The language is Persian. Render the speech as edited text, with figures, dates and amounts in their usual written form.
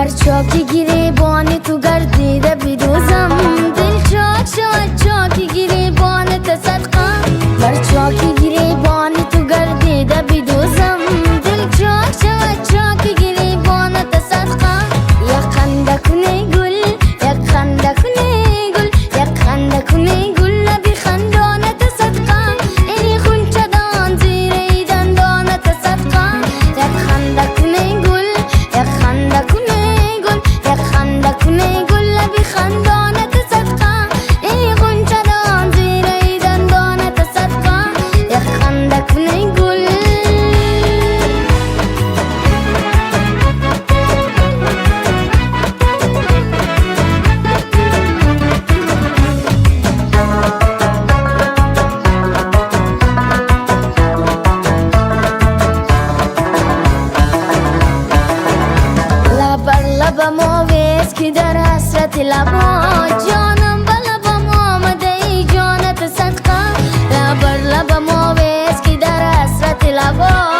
بر چاکی گریبان تو گردیده بدوزم، دل چاک شود چاکی گریبان تو صدقه. بر چاکی گریبان تو گردیده بدوزم، دل چاک شود چاکی گریبان تو صدقه. یک خنده کنه گل، یک خنده کنه گل، یک خنده کنه گل لبی خندانه تو صدقه. ای خونچه دان زیر دندانه تو صدقه. یک خنده کنه گل، یک خنده کنه گل، یک خنده کنه گل لبی خندانه تو صدقه. ای خونچه دان زیر دندانه تو صدقه. یک خنده کنه گل. لبم آویز که در حسرت لبا، جانم به لبم آمده ای جانت صدقه. لبم آویز که در حسرت لبا،